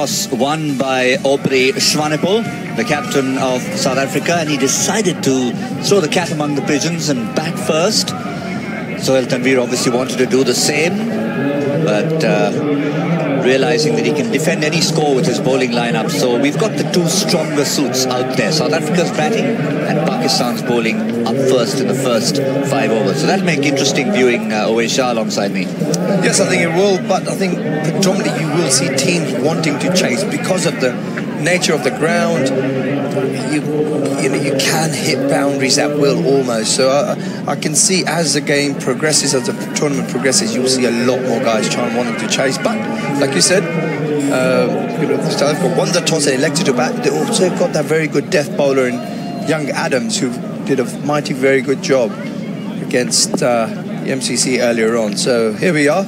toss won by Aubrey Schwanepol, the captain of South Africa, and he decided to throw the cat among the pigeons and bat first. Sohail Tanveer obviously wanted to do the same, but realizing that he can defend any score with his bowling lineup. So we've got the two stronger suits out there. South Africa's batting and Pakistan's bowling up first in the first 5 overs. So that'll make interesting viewing Awais Shah alongside me. Yes, I think it will, but I think predominantly you will see teams wanting to chase because of the nature of the ground. You can hit boundaries at will almost. So I can see as the game progresses, as the tournament progresses, you'll see a lot more guys wanting to chase. But like you said, South Africa won the toss and elected to bat. They also got that very good death bowler in young Adams, who did a mighty very good job against the MCC earlier on. So here we are.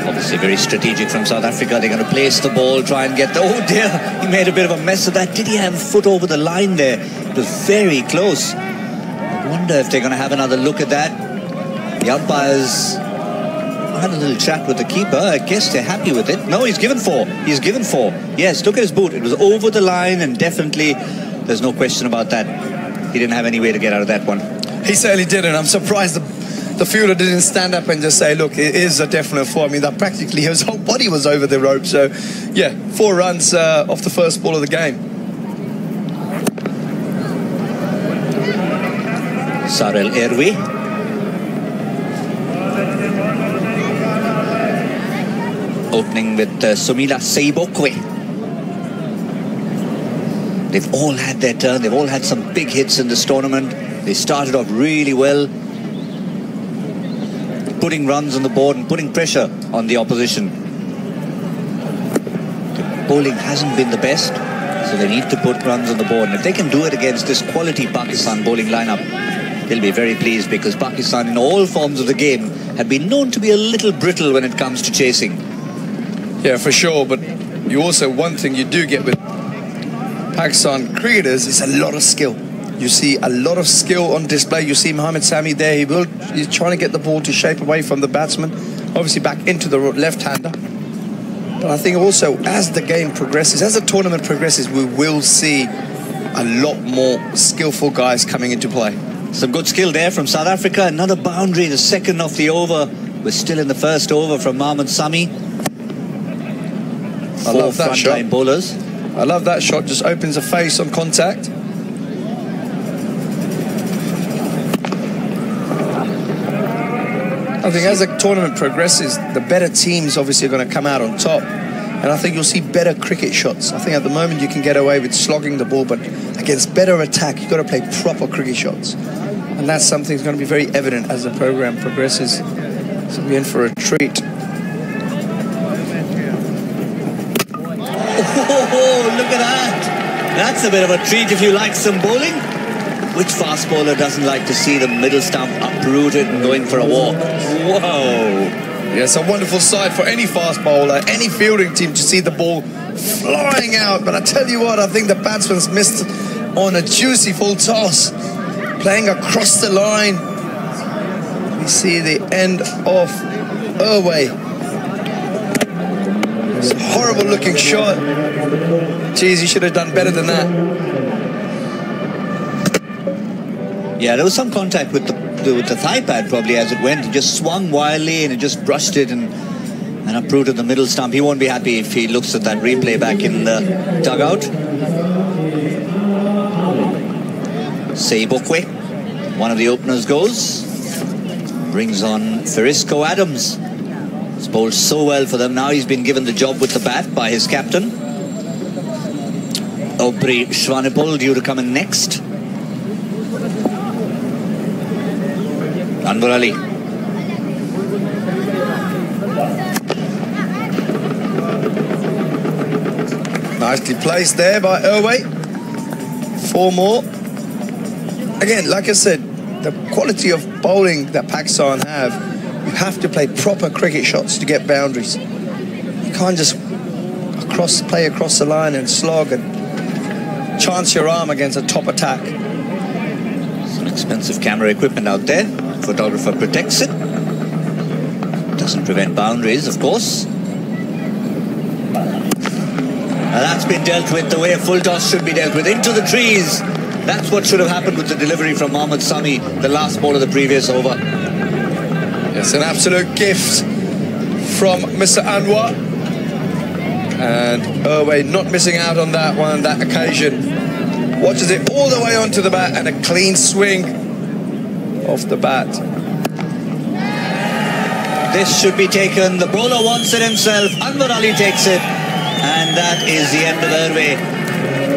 Obviously very strategic from South Africa. They're going to place the ball, try and get the... Oh dear, he made a bit of a mess of that. Did he have a foot over the line there? It was very close. I wonder if they're going to have another look at that. The umpires had a little chat with the keeper. I guess they're happy with it. No, he's given 4. He's given 4. Yes, look at his boot. It was over the line, and definitely there's no question about that. He didn't have any way to get out of that one. He certainly didn't. I'm surprised the fielder didn't stand up and just say, look, it is a definite 4. I mean, that practically his whole body was over the rope. So, yeah, 4 runs off the first ball of the game. Sarel Erwi. Opening with Sumila Seibokwe. They've all had their turn. They've all had some big hits in this tournament. They started off really well, putting runs on the board and putting pressure on the opposition. The bowling hasn't been the best, so they need to put runs on the board. And if they can do it against this quality Pakistan bowling lineup, they'll be very pleased, because Pakistan in all forms of the game have been known to be a little brittle when it comes to chasing. Yeah, for sure. But you also, one thing you do get with Pakistan cricketers is a lot of skill. You see a lot of skill on display. You see Mohammad Sami there. He's trying to get the ball to shape away from the batsman, obviously back into the left-hander. But I think also as the game progresses, as the tournament progresses, we will see a lot more skillful guys coming into play. Some good skill there from South Africa. Another boundary, the second of the over. We're still in the first over from Mohammad Sami. I love that shot. Frontline bowlers. I love that shot. Just opens the face on contact. I think as the tournament progresses, the better teams obviously are going to come out on top. And I think you'll see better cricket shots. I think at the moment you can get away with slogging the ball, but against better attack, you've got to play proper cricket shots. And that's something that's going to be very evident as the program progresses. So we're in for a treat. Oh, look at that. That's a bit of a treat if you like some bowling. Which fast bowler doesn't like to see the middle stump uprooted and going for a walk? Whoa. Yeah, it's a wonderful sight for any fast bowler, any fielding team to see the ball flying out. But I tell you what, I think the batsman's missed on a juicy full toss. Playing across the line. We see the end of Erway. It's a horrible looking shot. Geez, he should have done better than that. Yeah, there was some contact with the thigh pad probably as it went. It just swung wildly and it just brushed it and uprooted the middle stump. He won't be happy if he looks at that replay back in the dugout. Seibokwe, one of the openers, goes. Brings on Ferisco Adams. He's bowled so well for them. Now he's been given the job with the bat by his captain. Aubrey Schwanepol due to come in next. Anwar Ali. Nicely placed there by Erway. 4 more. Again, like I said, the quality of bowling that Pakistan have, you have to play proper cricket shots to get boundaries. You can't just play across the line and slog and chance your arm against a top attack. Some expensive camera equipment out there. Photographer protects it. Doesn't prevent boundaries, of course. That's been dealt with the way a full toss should be dealt with. Into the trees. That's what should have happened with the delivery from Mohammad Sami, the last ball of the previous over. It's an absolute gift from Mr. Anwar. And Irway not missing out on that one, that occasion. Watches it all the way onto the bat and a clean swing off the bat. This should be taken. The bowler wants it himself. Anwar Ali takes it. And that is the end of Irway.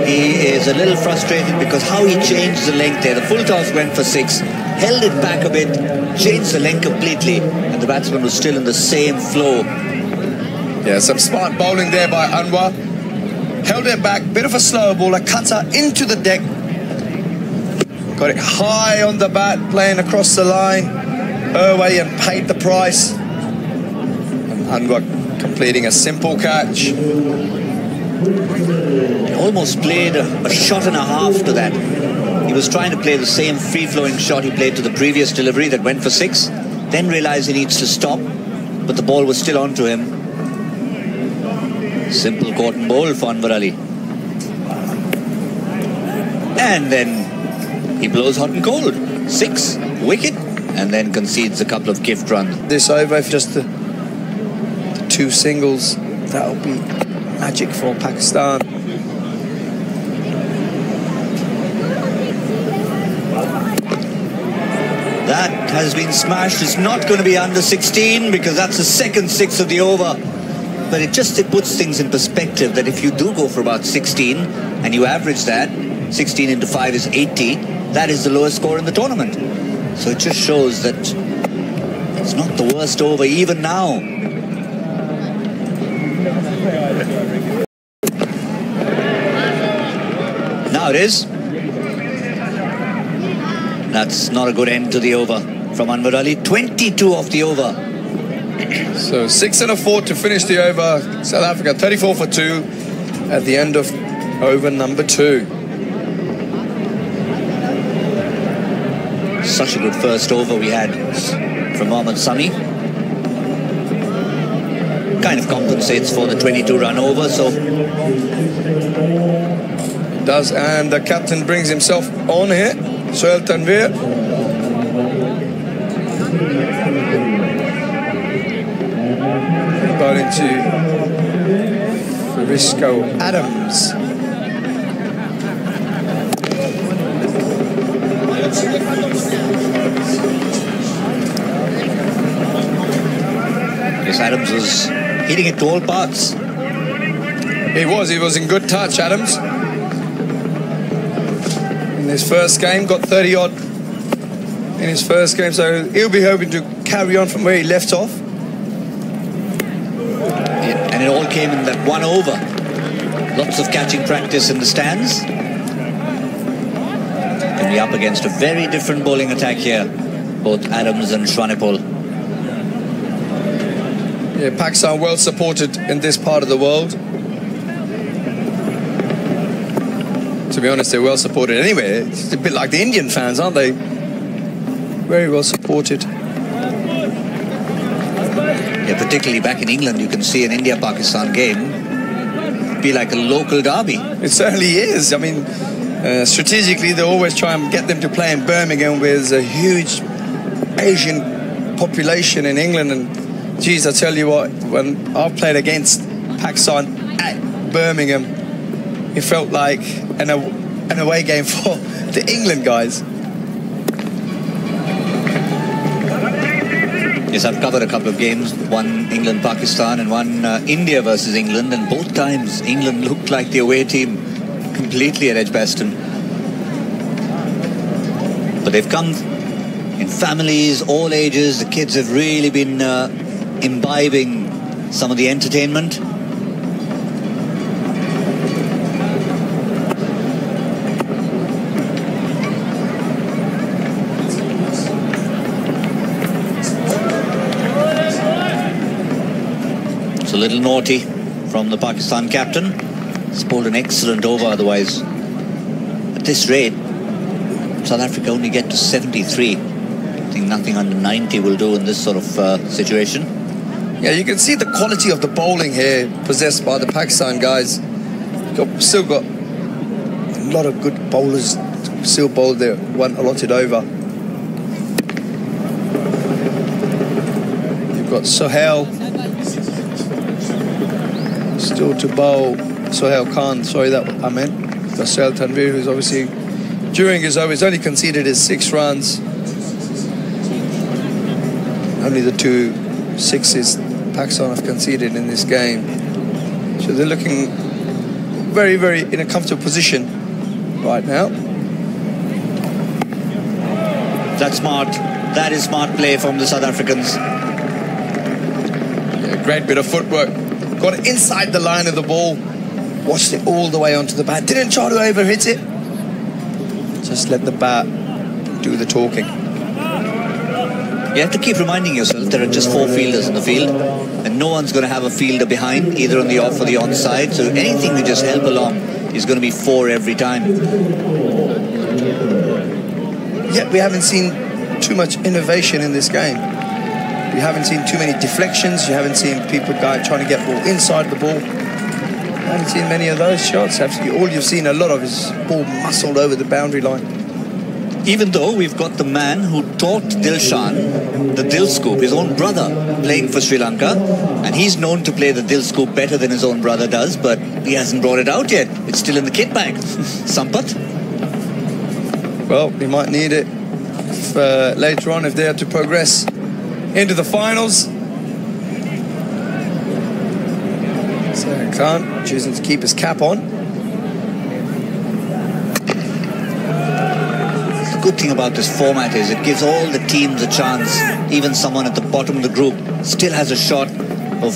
He is a little frustrated because how he changed the length there. The full toss went for 6, held it back a bit, changed the length completely, and the batsman was still in the same flow. Yeah, some smart bowling there by Anwar. Held it back, bit of a slow ball, a cutter into the deck. Got it high on the bat, playing across the line. Irway and paid the price. And Anwar completing a simple catch. He almost played a shot and a half to that. He was trying to play the same free-flowing shot he played to the previous delivery that went for 6, then realized he needs to stop, but the ball was still onto him. Simple cotton bowl for Anwar Ali. And then he blows hot and cold. 6, wicket, and then concedes a couple of gift runs. This over, if just the 2 singles, that'll be magic for Pakistan. That has been smashed. It's not going to be under 16 because that's the second 6 of the over. But it puts things in perspective that if you do go for about 16 and you average that, 16 into 5 is 80, that is the lowest score in the tournament. So it just shows that it's not the worst over even now. Now it is. That's not a good end to the over from Anwar Ali. 22 off the over. So 6 and a 4 to finish the over. South Africa 34 for 2 at the end of over number 2. Such a good first over we had from Mohammad Sami. Kind of compensates for the 22-run over, so it does, and the captain brings himself on here, Sohail Tanveer. Bowling to Frisco Adams. Yes, Adams was hitting it to all parts. He was in good touch, Adams. In his first game, got 30 odd in his first game, so he'll be hoping to carry on from where he left off. And it all came in that one over. Lots of catching practice in the stands. And we're up against a very different bowling attack here, both Adams and Swanipol. Yeah, Pakistan well supported in this part of the world. To be honest, they're well supported anyway. It's a bit like the Indian fans, aren't they? Very well supported. Yeah, particularly back in England, you can see an India-Pakistan game be like a local derby. It certainly is. I mean, strategically, they always try and get them to play in Birmingham, where there's a huge Asian population in England. And geez, I tell you what, when I've played against Pakistan at Birmingham, it felt like an away game for the England guys. Yes, I've covered a couple of games, one England-Pakistan and one India versus England, and both times England looked like the away team completely at Edgbaston. But they've come in families, all ages. The kids have really been imbibing some of the entertainment. It's a little naughty from the Pakistan captain. He's bowled an excellent over otherwise. At this rate, South Africa only get to 73. I think nothing under 90 will do in this sort of situation. Yeah, you can see the quality of the bowling here possessed by the Pakistan guys. Still got a lot of good bowlers still bowled there, one allotted over. You've got Sohail still to bowl. Sohail Khan, sorry, that I meant. You've got Sohail Tanvir, who's obviously during his over, he's only conceded his 6 runs. Only the 2 sixes Pakistan have conceded in this game. So they're looking very, very in a comfortable position right now. That's smart. That is smart play from the South Africans. Yeah, great bit of footwork. Got it inside the line of the ball. Watched it all the way onto the bat. Didn't try to overhit it. Just let the bat do the talking. You have to keep reminding yourself there are just 4 fielders in the field, and no one's going to have a fielder behind, either on the off or the onside. So anything to just help along is going to be 4 every time. Yet we haven't seen too much innovation in this game. You haven't seen too many deflections. You haven't seen people trying to get ball inside the ball. You haven't seen many of those shots. All you've seen a lot of is ball muscled over the boundary line. Even though we've got the man who taught Dilshan the Dil Scoop, his own brother, playing for Sri Lanka, and he's known to play the Dil Scoop better than his own brother does, but he hasn't brought it out yet. It's still in the kit bag. Sampat? Well, he might need it if, later on if they have to progress into the finals. So Khan choosing to keep his cap on. The good thing about this format is it gives all the teams a chance. Even someone at the bottom of the group still has a shot of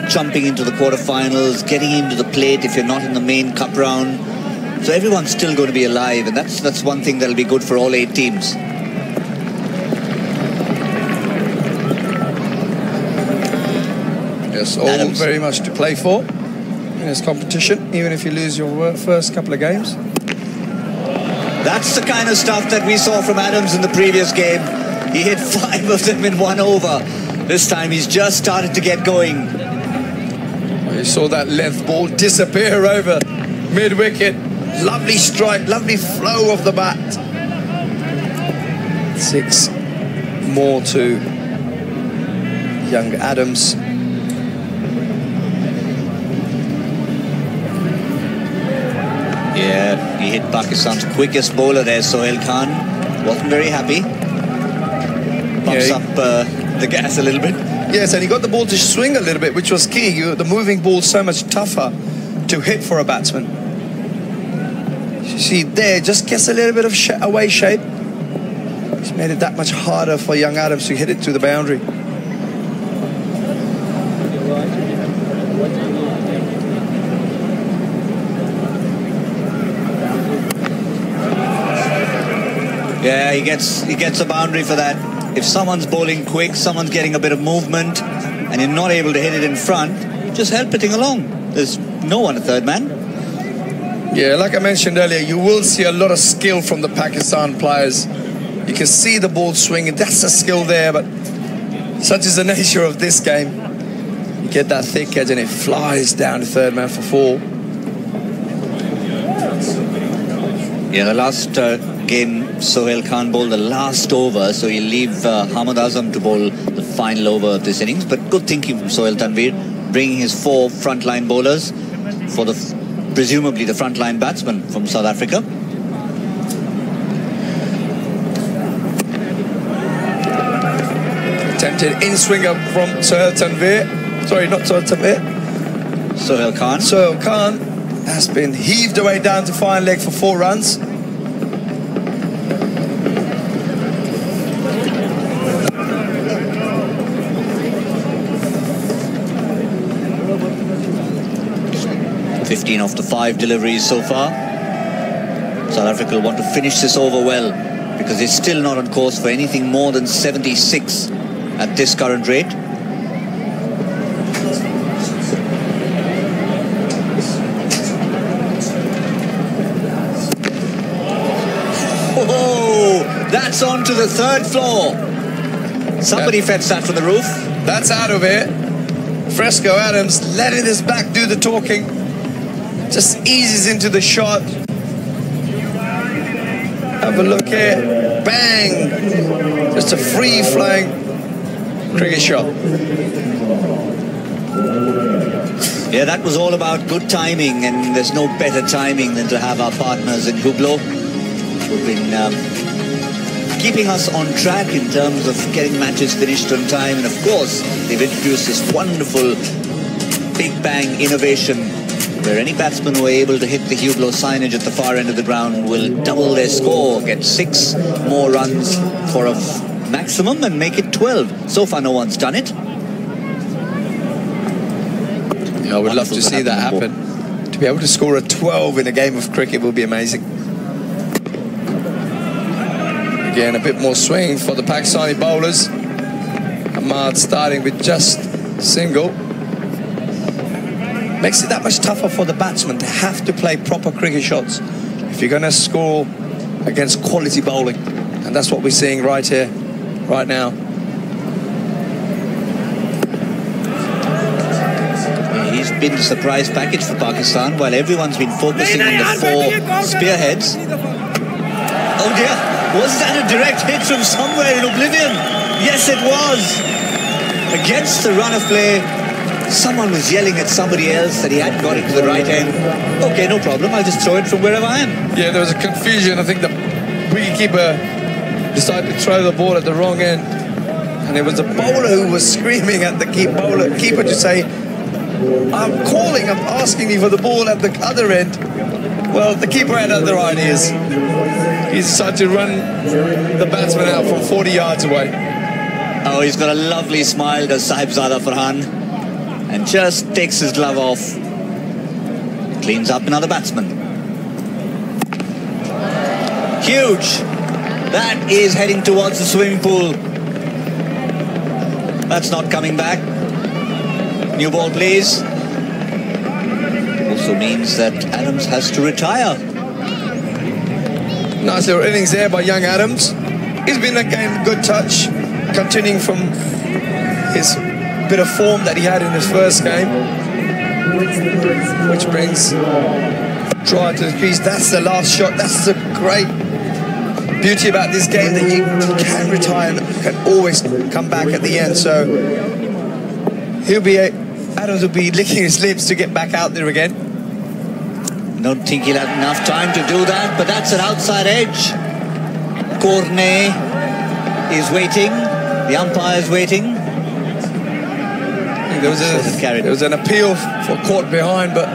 jumping into the quarterfinals, getting into the plate if you're not in the main cup round. So everyone's still going to be alive, and that's one thing that'll be good for all 8 teams. Yes, all Adams. Very much to play for in this competition, even if you lose your first couple of games. That's the kind of stuff that we saw from Adams in the previous game. He hit 5 of them in 1 over. This time he's just started to get going. You saw that length ball disappear over mid-wicket. Lovely strike, lovely flow of the bat. 6 more to young Adams. Yeah, he hit Pakistan's quickest bowler there, Sohail Khan. Wasn't very happy. Bumps up the gas a little bit. Yes, and he got the ball to swing a little bit, which was key. The moving ball so much tougher to hit for a batsman. You see there, just gets a little bit of away shape. It's made it that much harder for young Adams to hit it to the boundary. Yeah, he gets a boundary for that. If someone's bowling quick, someone's getting a bit of movement, and you're not able to hit it in front, just help hitting along. There's no one a third man. Yeah, like I mentioned earlier, you will see a lot of skill from the Pakistan players. You can see the ball swinging. That's a skill there, but such is the nature of this game. You get that thick edge and it flies down to third man for 4. Yeah, the last game, Sohail Khan bowled the last over, so he'll leave Hamad Azam to bowl the final over of this innings. But good thinking from Sohail Tanvir, bringing his 4 frontline bowlers for presumably the frontline batsman from South Africa. Attempted in-swinger from Sohail Tanvir. Sorry, not Sohail Tanvir. Sohail Khan. Sohail Khan has been heaved away down to fine leg for 4 runs. Off the 5 deliveries so far. South Africa will want to finish this over well, because it's still not on course for anything more than 76 at this current rate. Oh, that's on to the 3rd floor. Somebody fetched that from the roof. That's out of it. Fresco Adams letting his back do the talking. Just eases into the shot. Have a look here. Bang! Just a free-flowing cricket shot. Yeah, that was all about good timing, and there's no better timing than to have our partners in Hublot who've been keeping us on track in terms of getting matches finished on time. And of course, they've introduced this wonderful Big Bang innovation where any batsman who are able to hit the Hublot signage at the far end of the ground will double their score, get 6 more runs for a maximum and make it 12. So far, no one's done it. Yeah, I would love to see that happen. To be able to score a 12 in a game of cricket will be amazing. Again, a bit more swing for the Pakistani bowlers. Ahmad starting with just single. Makes it that much tougher for the batsman to have to play proper cricket shots if you're going to score against quality bowling. And that's what we're seeing right here, right now. He's been the surprise package for Pakistan while everyone's been focusing on the 4 spearheads. Oh dear, was that a direct hit from somewhere in oblivion? Yes, it was. Against the run of play, someone was yelling at somebody else that he hadn't got it to the right end. Okay, no problem, I'll just throw it from wherever I am. Yeah, there was a confusion. I think the wicketkeeper decided to throw the ball at the wrong end. And it was the bowler who was screaming at the keeper to say, I'm calling, I'm asking you for the ball at the other end. Well, the keeper had other ideas. He decided to run the batsman out from 40 yards away. Oh, he's got a lovely smile, does Sahibzada Farhan, and just takes his glove off. Cleans up another batsman. Huge. That is heading towards the swimming pool. That's not coming back. New ball, please. Also means that Adams has to retire. Nice little innings there by young Adams. He's been again good touch, continuing from his bit of form that he had in his first game, which brings try to the crease. That's the last shot. That's the great beauty about this game, that you can retire and can always come back at the end. So Adams will be licking his lips to get back out there again. Don't think he'll have enough time to do that, but that's an outside edge. Cornet is waiting. The umpire is waiting. There was an appeal for caught behind, but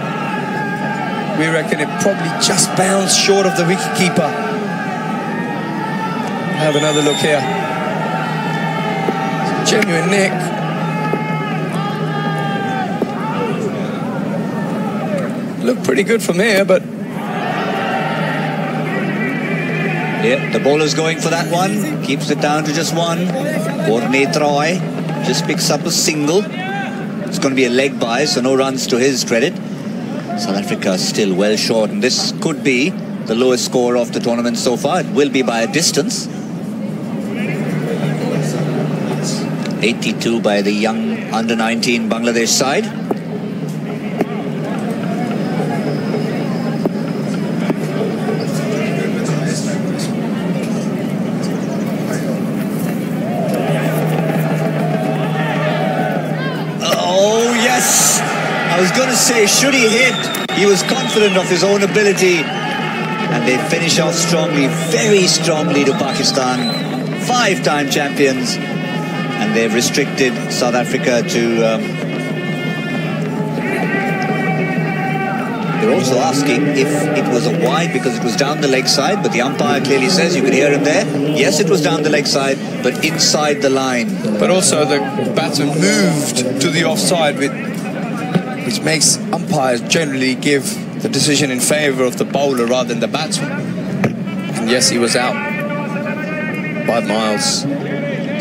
we reckon it probably just bounced short of the wicketkeeper. Have another look here. Genuine nick. Looked pretty good from here, but yeah, the bowler's going for that one. Keeps it down to just 1. Cornet Roy just picks up a single. It's going to be a leg by, so no runs to his credit. South Africa still well short, and this could be the lowest score of the tournament so far. It will be by a distance. 82 by the young under-19 Bangladesh side. I was going to say, should he hit? He was confident of his own ability, and they finish off strongly, very strongly to Pakistan, 5-time champions, and they've restricted South Africa to... they're also asking if it was a wide because it was down the leg side, but the umpire clearly says, you can hear him there, yes, it was down the leg side, but inside the line. But also the batsman moved to the offside, which makes umpires generally give the decision in favour of the bowler rather than the batsman. And yes, he was out by miles.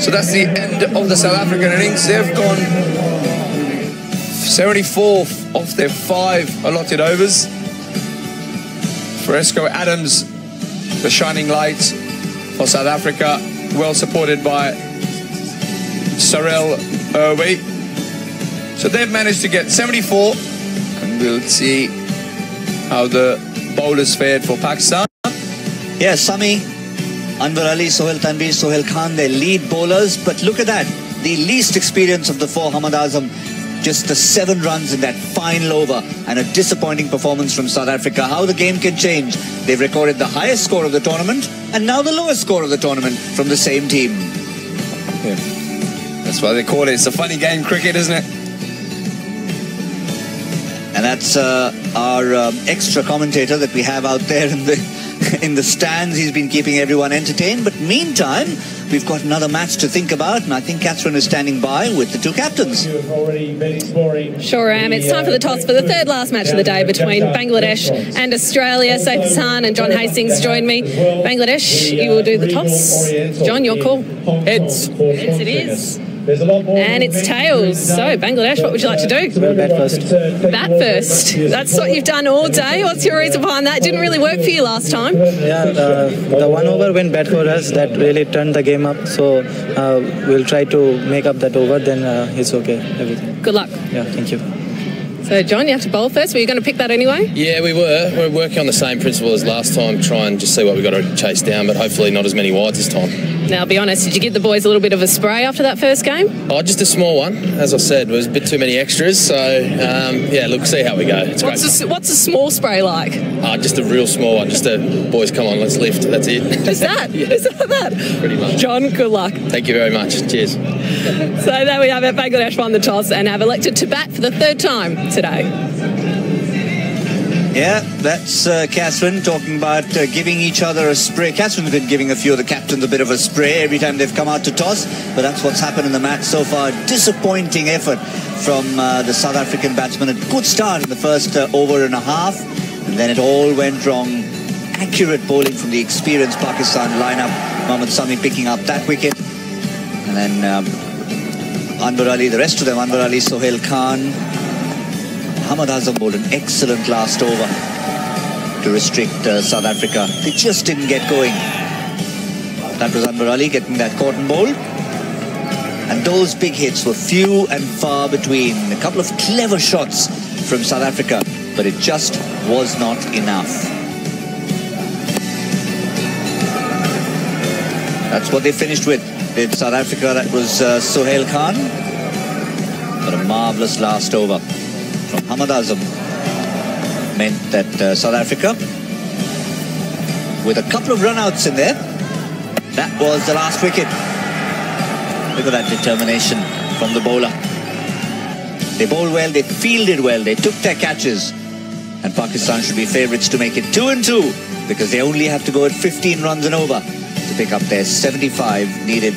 So that's the end of the South African innings. They've gone 74 of their 5 allotted overs. Fresco Adams, the shining light for South Africa, well supported by Sarel away. So they've managed to get 74, and we'll see how the bowlers fared for Pakistan. Yeah, Sami, Anwar Ali, Sohail Tanvir, Sohail Khan, their lead bowlers. But look at that, the least experience of the four, Hamad Azam, just the 7 runs in that final over, and a disappointing performance from South Africa. How the game can change. They've recorded the highest score of the tournament and now the lowest score of the tournament from the same team. Yeah. That's why they call it. It's a funny game, cricket, isn't it? And that's our extra commentator that we have out there in the stands. He's been keeping everyone entertained. But meantime, we've got another match to think about, and I think Catherine is standing by with the 2 captains. Sure am. It's time for the toss for the 3rd last match of the day between Bangladesh and Australia. Saif Hassan and John Hastings join me. Bangladesh, you will do the toss. John, your call. Heads. Heads it is. And it's tails. So, Bangladesh, what would you like to do? Bat first. Bat first. That's what you've done all day. What's your reason behind that? Didn't really work for you last time. Yeah, the 1 over went bad for us. That really turned the game up. So we'll try to make up that over. Then it's okay. Everything. Good luck. Yeah, thank you. So, John, you have to bowl first. Were you going to pick that anyway? Yeah, we were. We're working on the same principle as last time, try and just see what we've got to chase down, but hopefully not as many wides this time. Now, be honest, did you give the boys a little bit of a spray after that first game? Oh, just a small one. As I said, there was a bit too many extras, so, yeah, look, see how we go. It's great. What's a small spray like? Just a real small one. Just a, boys, come on, let's lift. That's it. Just that? Yeah. Is that? Pretty much. John, good luck. Thank you very much. Cheers. So there we have it. Bangladesh won the toss and have elected to bat for the 3rd time today. Yeah, that's Catherine talking about giving each other a spray. Catherine's been giving a few of the captains a bit of a spray every time they've come out to toss, but that's what's happened in the match so far. Disappointing effort from the South African batsmen. A good start in the first over and a half, and then it all went wrong. Accurate bowling from the experienced Pakistan lineup. Mohammad Sami picking up that wicket, and then Anwar Ali, the rest of them, Anwar Ali, Sohail Khan. Hamad Azam bowled an excellent last over to restrict South Africa. They just didn't get going. That was Anwar Ali getting that cotton bowl. And those big hits were few and far between. A couple of clever shots from South Africa, but it just was not enough. That's what they finished with. In South Africa, that was Sohail Khan. But a marvellous last over from Hamad Azam meant that South Africa, with a couple of runouts in there, that was the last wicket. Look at that determination from the bowler. They bowled well, they fielded well, they took their catches, and Pakistan should be favourites to make it 2-2 because they only have to go at 15 runs and over to pick up their 75 needed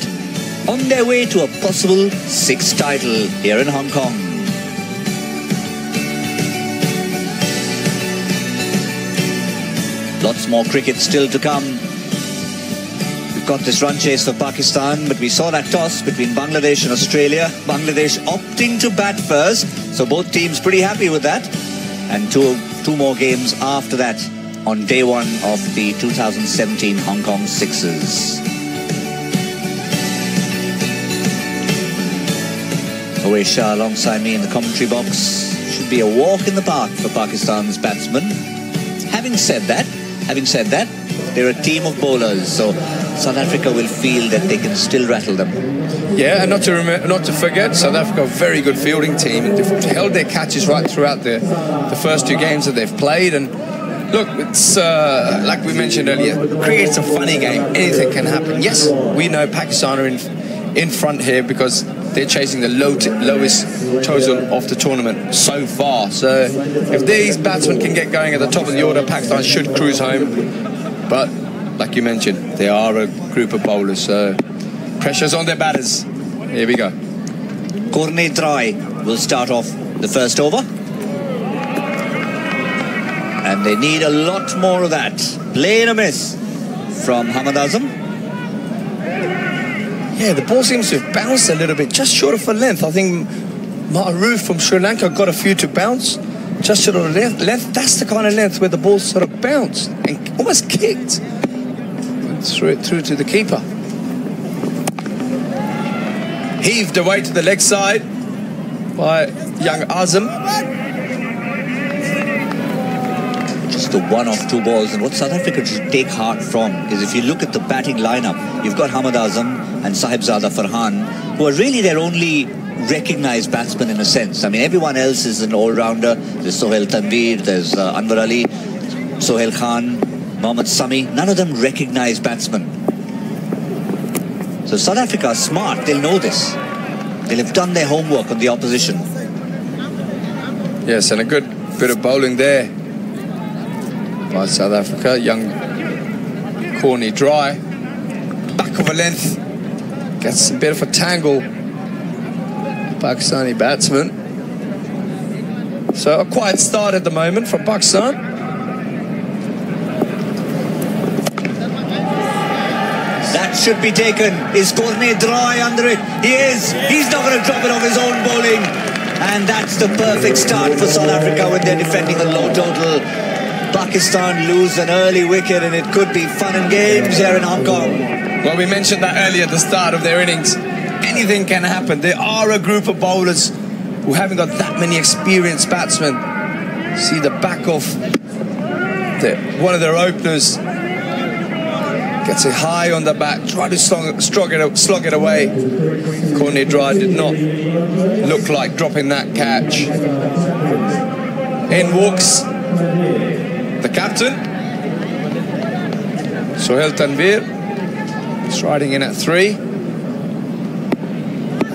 on their way to a possible 6th title here in Hong Kong. Lots more cricket still to come. We've got this run chase for Pakistan, but we saw that toss between Bangladesh and Australia. Bangladesh opting to bat first, so both teams pretty happy with that. And two more games after that on day 1 of the 2017 Hong Kong Sixes. Awais Shah alongside me in the commentary box. Should be a walk in the park for Pakistan's batsmen. Having said that, they're a team of bowlers, so South Africa will feel that they can still rattle them. Yeah, and not to forget, South Africa, a very good fielding team. They've held their catches right throughout the first 2 games that they've played. And look, it's like we mentioned earlier, cricket's a funny game. Anything can happen. Yes, we know Pakistan are in front here because they're chasing the lowest total of the tournament so far. So if these batsmen can get going at the top of the order, Pakistan should cruise home. But like you mentioned, they are a group of bowlers, so pressure's on their batters. Here we go. Gurneet Roy will start off the first over. And they need a lot more of that. Play and a miss from Hamad Azam. Yeah, the ball seems to have bounced a little bit, just short of a length. I think Maharoof from Sri Lanka got a few to bounce, just short of a length. That's the kind of length where the ball sort of bounced and almost kicked through to the keeper. heaved away to the leg side by young Azam. Just the one off two balls, and what South Africa should take heart from is if you look at the batting lineup, you've got Hamad Azam and Sahibzada Farhan, who are really their only recognized batsmen in a sense. I mean, everyone else is an all-rounder. There's Sohail Tanveer, there's Anwar Ali, Sohail Khan, Mohammad Sami. None of them recognized batsmen. So South Africa are smart. They'll know this. They'll have done their homework on the opposition. Yes, and a good bit of bowling there by South Africa. Young Corny Dry, back of a length, gets a bit of a tangle. Pakistani batsman. So a quiet start at the moment from Pakistan. That should be taken. Is Corny Dry under it? He is. He's not going to drop it off his own bowling. And that's the perfect start for South Africa when they're defending a low total. Pakistan lose an early wicket and it could be fun and games here in Hong Kong. Well, we mentioned that earlier at the start of their innings. Anything can happen. There are a group of bowlers who haven't got that many experienced batsmen. See the back of one of their openers. Gets it high on the bat, try to slog it away. Corny Dry did not look like dropping that catch. In walks the captain, Sohail Tanveer, striding in at 3.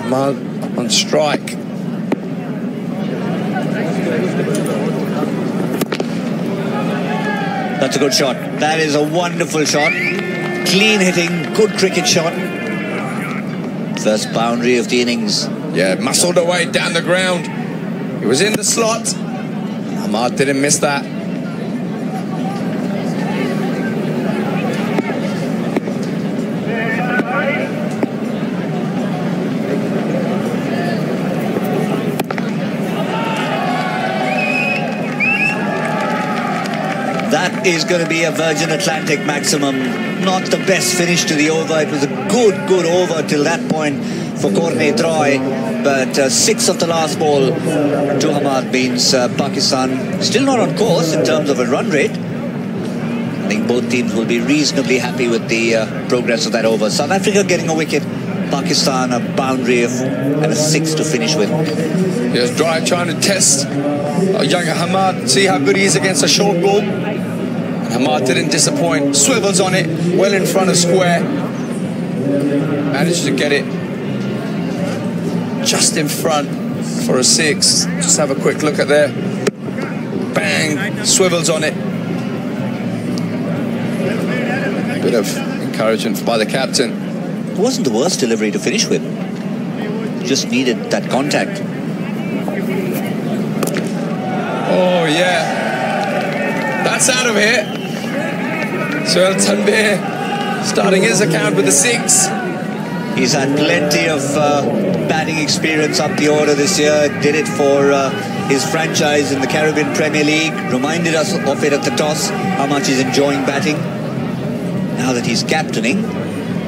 Ahmad on strike. That's a good shot. That is a wonderful shot. Clean hitting, good cricket shot. First boundary of the innings. Yeah, muscled away down the ground. He was in the slot. Ahmad didn't miss that. That is going to be a Virgin Atlantic maximum. Not the best finish to the over. It was a good over till that point for Corny Dry. But 6 of the last ball to Hamad means Pakistan still not on course in terms of a run rate. I think both teams will be reasonably happy with the progress of that over. South Africa getting a wicket, Pakistan a boundary and a 6 to finish with. Yes, Dry trying to test younger Hamad, see how good he is against a short ball. Hamad didn't disappoint, swivels on it, well in front of square. Managed to get it just in front for a 6. Just have a quick look at there. Bang, swivels on it. Bit of encouragement by the captain. It wasn't the worst delivery to finish with. Just needed that contact. Oh yeah, that's out of here. Sohail Tanveer starting his account with a 6. He's had plenty of batting experience up the order this year. Did it for his franchise in the Caribbean Premier League. Reminded us of it at the toss, how much he's enjoying batting. Now that he's captaining,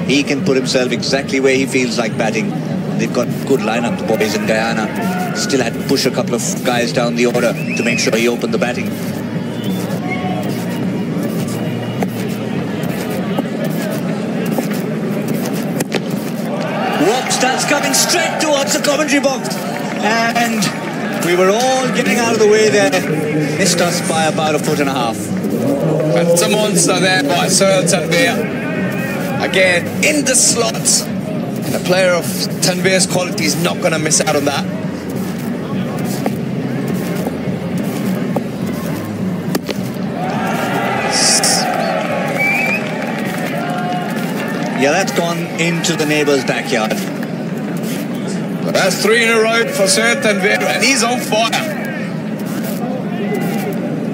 he can put himself exactly where he feels like batting. And they've got good lineup, the boys in Guyana. Still had to push a couple of guys down the order to make sure he opened the batting. That's coming straight towards the commentary box, and we were all getting out of the way there. Missed us by about 1.5 feet. That's a monster there by Sohail Tanveer. Again, in the slot. And a player of Tanveer's quality is not going to miss out on that. Yeah, that's gone into the neighbour's backyard. That's 3 in a row for Sohail Tanveer, and he's on fire.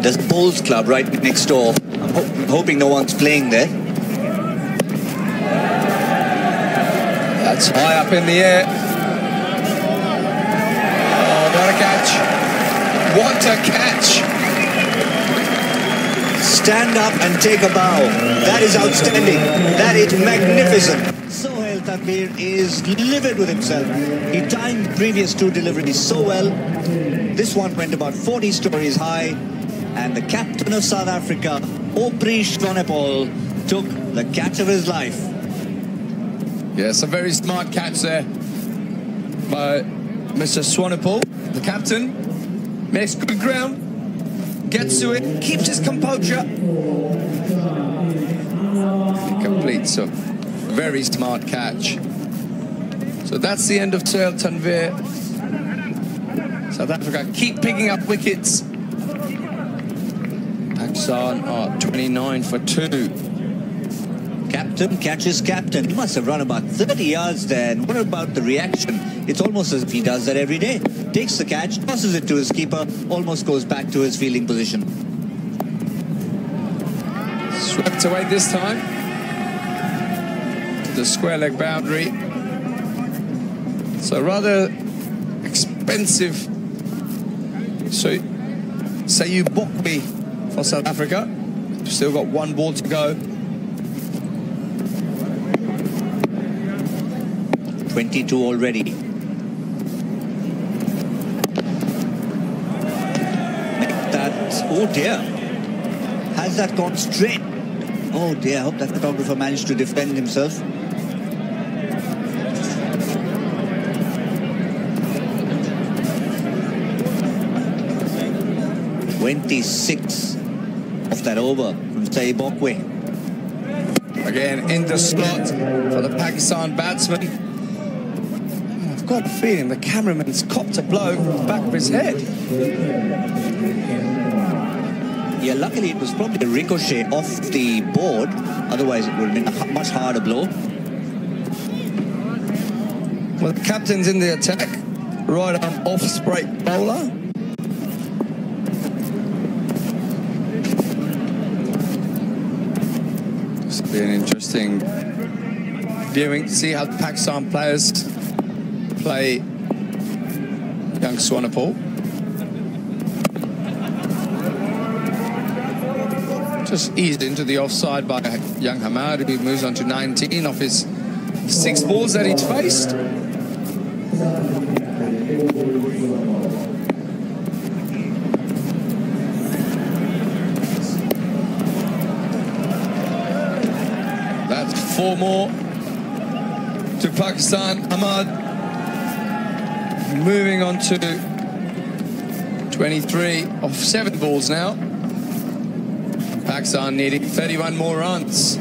There's a bowls club right next door. I'm hoping no one's playing there. That's high up in the air. Oh, what a catch. What a catch. Stand up and take a bow. That is outstanding. That is magnificent. Sohail Tanvir is livid with himself. He timed the previous two deliveries so well. This one went about 40 stories high. And the captain of South Africa, Aubrey Swanepoel, took the catch of his life. Yes, a very smart catch there by Mr. Swanepoel, the captain. Makes good ground, gets to it, keeps his composure. He completes a very smart catch. So that's the end of Sohail Tanvir. South Africa keep picking up wickets. Pakistan are 29 for 2. Captain catches captain. He must have run about 30 yards there. And what about the reaction? It's almost as if he does that every day. Takes the catch, tosses it to his keeper, almost goes back to his fielding position. Swept away this time. The square leg boundary. So rather expensive. So Sayu Bokwe for South Africa. Still got one ball to go. 22 already. Oh dear. Has that gone straight? Oh dear, I hope that photographer managed to defend himself. "26 of that over from Sayu Bokwe. Again in the slot for the Pakistan batsman. I've got a feeling the cameraman's copped a blow to the back of his head. Yeah, luckily it was probably a ricochet off the board. Otherwise it would have been a much harder blow. Well, the captain's in the attack. Right arm off break bowler. This will be an interesting viewing to see how the Pakistan players play young Swanepoel. Just eased into the offside by young Hamad, who moves on to 19 off his 6 balls that he's faced. That's 4 more to Pakistan. Hamad moving on to 23 off 7 balls now. Pakistan needing 31 more runs.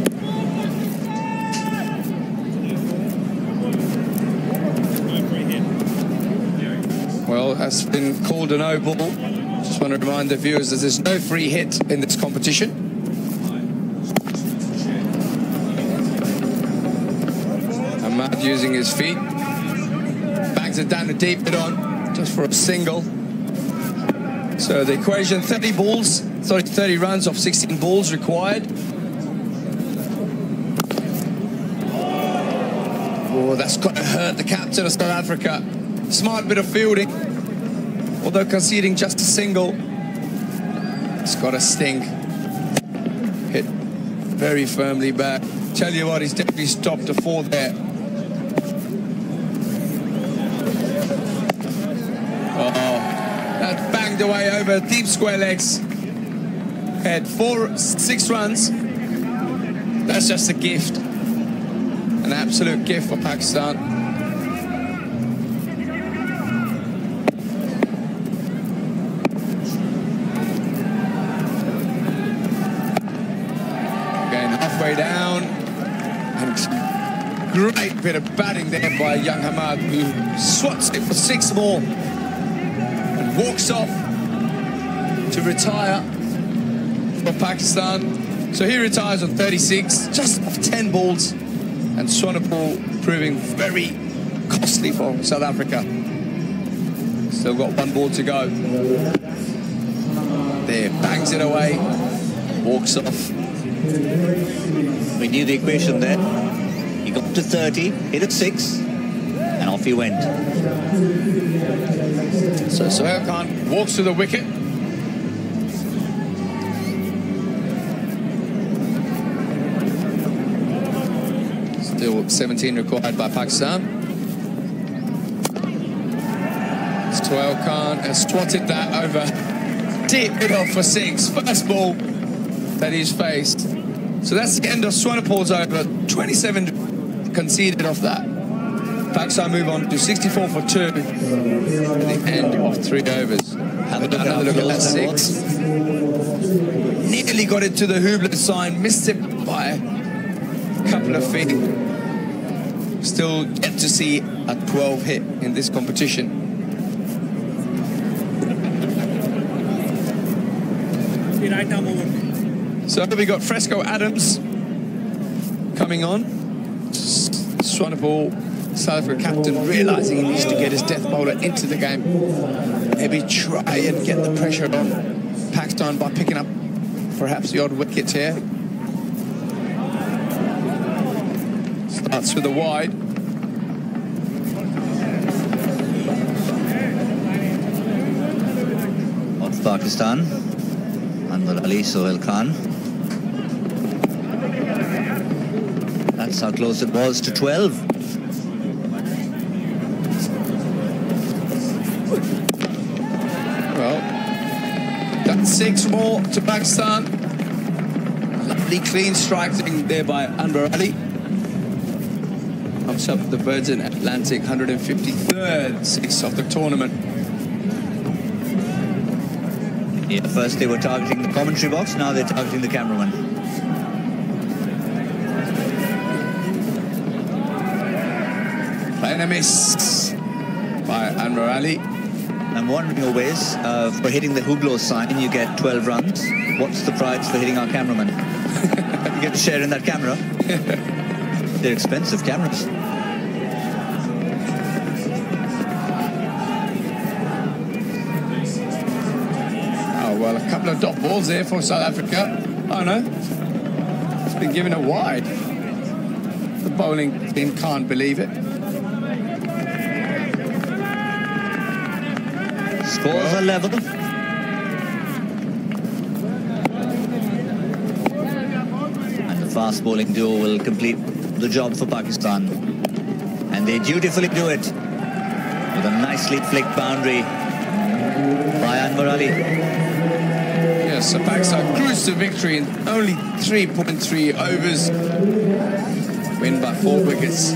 Well, has been called a no ball. Just want to remind the viewers that there's no free hit in this competition. Ahmad using his feet. Bangs it down the deep mid on, just for a single. So the equation, 30 runs off 16 balls required. Oh, that's got to hurt the captain of South Africa. Smart bit of fielding. Although conceding just a single, it's got to sting. Hit very firmly back. Tell you what, he's definitely stopped a 4 there. That banged away over deep square legs. Had 6 runs. That's just a gift. An absolute gift for Pakistan. Again, halfway down. And great bit of batting there by young Hamad, who swats it for 6 more. Walks off to retire for Pakistan. So he retires on 36, just off 10 balls. And Swanepoel proving very costly for South Africa. Still got 1 ball to go. There, bangs it away, walks off. We knew the equation there. He got to 30, hit at 6, and off he went. So Sohail Khan walks to the wicket. Still 17 required by Pakistan. Sohail Khan has swatted that over deep middle for 6. First ball that he's faced. So that's the end of Swanepoel's over. 27 conceded off that. Pakistan move on to 64 for 2 at the end of 3 overs. Have another look at that 6. Nearly got it to the Hubler sign, missed it by a couple of feet. Still yet to see a 12 hit in this competition. So we got Fresco Adams coming on. Swanepoel, South Africa captain, realising he needs to get his death bowler into the game. Maybe try and get the pressure on Pakistan by picking up perhaps the odd wicket here. Starts with a wide. Of Pakistan, Anwar Ali, Sohail Khan. That's how close it was to 12. Well, that's 6 more to Pakistan. Lovely clean striking there by Anwar Ali. Comes up the Virgin Atlantic 153rd 6 of the tournament. Yeah, first they were targeting the commentary box, now they're targeting the cameraman. Playing a miss by Anwar Ali. I'm wondering always, for hitting the Hublot sign, you get 12 runs. What's the prize for hitting our cameraman? You get to share in that camera. They're expensive cameras. Oh, well, a couple of dot balls there for South Africa. Oh, no. It's been given a wide. The bowling team can't believe it. Scores are level. And the fast bowling duo will complete the job for Pakistan. And they dutifully do it with a nicely flicked boundary by Anwar Ali. Yes, so Pakistan cruised to victory in only 3.3 overs. Win by 4 wickets.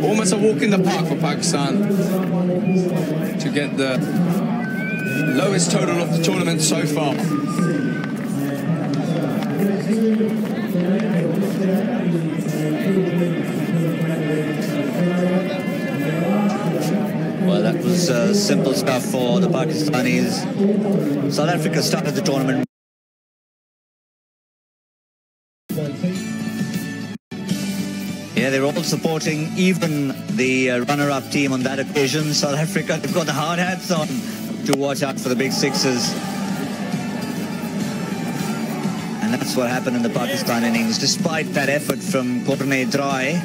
Almost a walk in the park for Pakistan to get the lowest total of the tournament so far. Well, that was simple stuff for the Pakistanis. South Africa started the tournament. Yeah, they're all supporting even the runner-up team on that occasion. South Africa, they've got the hard hats on to watch out for the big sixes. And that's what happened in the Pakistan innings. Despite that effort from Cornet Dry,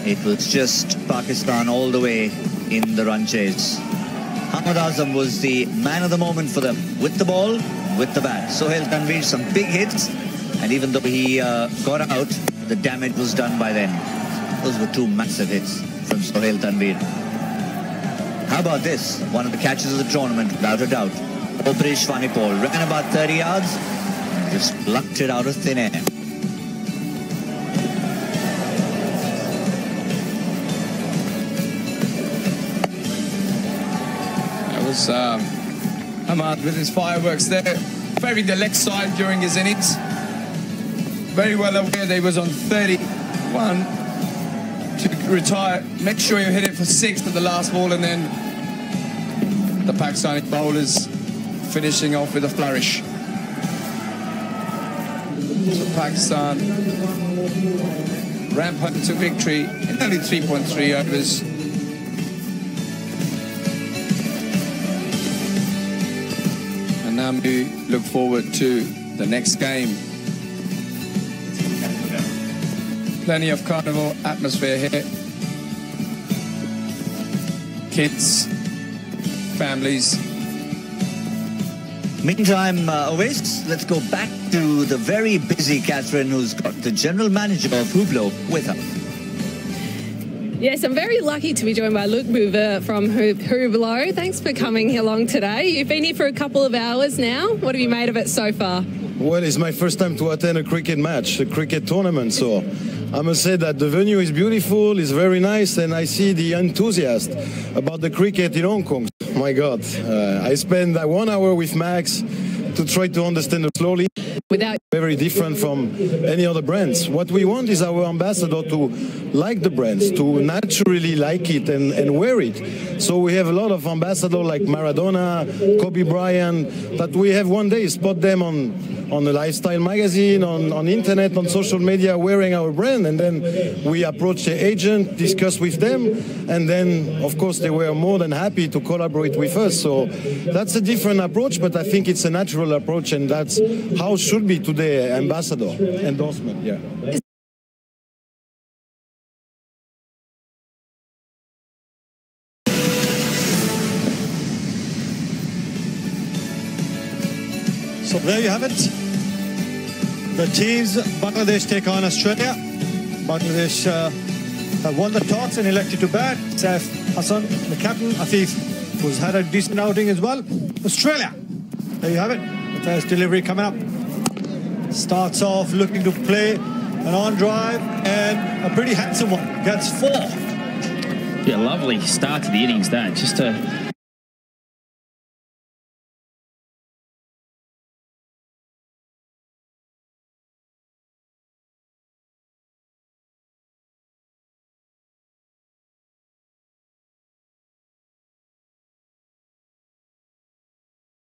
it was just Pakistan all the way in the run chase. Hamad Azam was the man of the moment for them, with the ball, with the bat. Sohail Tanvir, some big hits, and even though he got out, the damage was done by then. Those were 2 massive hits from Sohail Tanvir. How about this? One of the catches of the tournament, without a doubt. Aubrey Swanepoel ran about 30 yards and just plucked it out of thin air. That was Hamad with his fireworks there. Favoring the leg side during his innings. Very well aware they was on 31 to retire. Make sure you hit it for 6 at the last ball, and then the Pakistani bowlers finishing off with a flourish. So Pakistan ramp up to victory in only 3.3 overs. And now we look forward to the next game. Plenty of carnival atmosphere here. Kids, families, Meantime, Oasis, let's go back to the very busy Catherine, who's got the general manager of Hublot with her. Yes, I'm very lucky to be joined by Luke Bouver from Hublot. Thanks for coming along today. You've been here for a couple of hours now. What have you made of it so far? Well, it's my first time to attend a cricket match, a cricket tournament, so I must say that the venue is beautiful, it's very nice, and I see the enthusiasm about the cricket in Hong Kong. My God, I spent 1 hour with Max to try to understand it slowly. Very different from any other brands. What we want is our ambassador to like the brands, to naturally like it and wear it. So we have a lot of ambassadors like Maradona, Kobe Bryant, that we have one day spot them on a lifestyle magazine, on internet, on social media, wearing our brand, and then we approach the agent, discuss with them, and then of course they were more than happy to collaborate with us. So that's a different approach, but I think it's a natural approach, and that's how it should be today, ambassador endorsement. Yeah. So there you have it. The teams, Bangladesh take on Australia. Bangladesh have won the toss and elected to bat. Saif Hassan, the captain, Afif, who's had a decent outing as well. Australia, there you have it. The first delivery coming up. Starts off looking to play an on drive, and a pretty handsome one. Gets 4. Yeah, lovely start to the innings, that. Just a